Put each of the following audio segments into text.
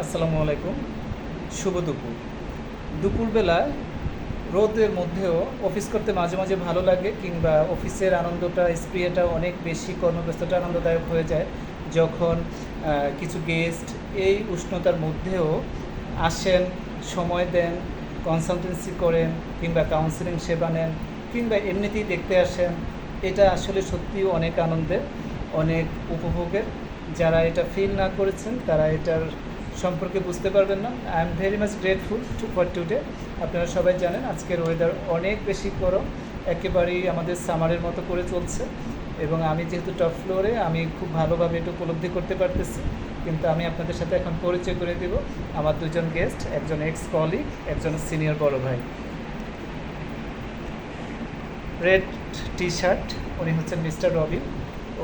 আসসালামু আলাইকুম। শুভ দুপুর। দুপুরবেলায় রোদের মধ্যেও অফিস করতে মাঝে মাঝে ভালো লাগে, কিংবা অফিসের আনন্দটা স্প্রিয়টা অনেক বেশি কর্মব্যস্ততা আনন্দদায়ক হয়ে যায় যখন কিছু গেস্ট এই উষ্ণতার মধ্যেও আসেন, সময় দেন, কনসালটেন্সি করেন, কিংবা কাউন্সিলিং সেবা নেন, কিংবা এমনিতেই দেখতে আসেন। এটা আসলে সত্যিই অনেক আনন্দের, অনেক উপভোগের। যারা এটা ফিল না করেছেন তারা এটার সম্পর্কে বুঝতে পারবেন না। I am very much grateful for today. আপনারা সবাই জানেন আজকের ওয়েদার অনেক বেশি গরম, একেবারেই আমাদের সামারের মতো করে চলছে। এবং আমি যেহেতু টপ ফ্লোরে, আমি খুব ভালোভাবে এটা উপলব্ধি করতে পারতেছি। কিন্তু আমি আপনাদের সাথে এখন পরিচয় করে দেব আমার দুজন গেস্ট, একজন এক্স কলিগ, একজন সিনিয়র বড় ভাই। রেড টি শার্ট, উনি হচ্ছেন মিস্টার রবিন।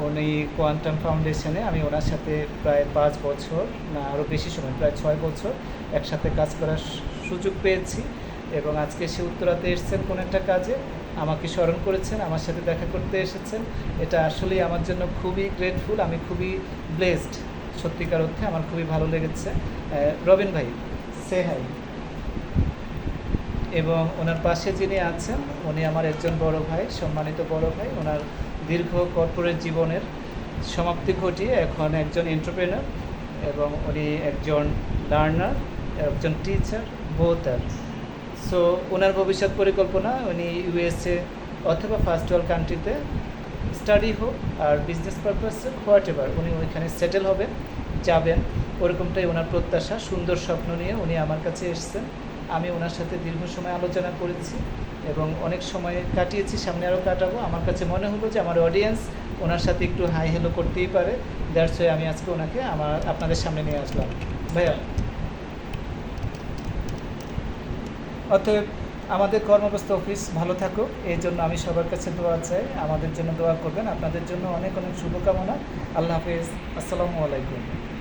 উনি কোয়ান্টাম ফাউন্ডেশনে, আমি ওনার সাথে প্রায় 5 বছর, না আরও বেশি সময়, প্রায় 6 বছর একসাথে কাজ করার সুযোগ পেয়েছি। এবং আজকে সে উত্তরাতে এসেছেন কোনো একটা কাজে, আমাকে স্মরণ করেছেন, আমার সাথে দেখা করতে এসেছেন। এটা আসলেই আমার জন্য খুবই গ্রেটফুল, আমি খুবই ব্লেসড। সত্যিকার অর্থে আমার খুবই ভালো লেগেছে। রবিন ভাই, সে হাই। এবং ওনার পাশে যিনি আছেন উনি আমার একজন বড় ভাই, সম্মানিত বড় ভাই। ওনার দীর্ঘ কর্পোরেট জীবনের সমাপ্তি ঘটিয়ে এখন একজন এন্টারপ্রেনার, এবং উনি একজন লার্নার, একজন টিচার, বোথ আর। সো ওনার ভবিষ্যৎ পরিকল্পনা, উনি ইউএসএ অথবা ফার্স্ট ওয়ার্ল্ড কান্ট্রিতে স্টাডি হোক আর বিজনেস পারপাসে হোয়াট এভার, উনি ওইখানে সেটেল হবেন, যাবেন, ওরকমটাই ওনার প্রত্যাশা। সুন্দর স্বপ্ন নিয়ে উনি আমার কাছে এসেছেন। আমি ওনার সাথে দীর্ঘ সময় আলোচনা করেছি এবং অনেক সময় কাটিয়েছি, সামনে আরও কাটাবো। আমার কাছে মনে হলো যে আমার অডিয়েন্স ওনার সাথে একটু হাই হ্যালো করতেই পারে। দ্যাটস ওয়াই আমি আজকে ওনাকে আপনাদের সামনে নিয়ে আসলাম। ভাইয়া, অতএব আমাদের কর্মব্যস্ত অফিস ভালো থাকুক, এই জন্য আমি সবার কাছে দোয়া চাই। আমাদের জন্য দোয়া করবেন, আপনাদের জন্য অনেক অনেক শুভকামনা। আল্লাহ হাফিজ। আসসালামু আলাইকুম।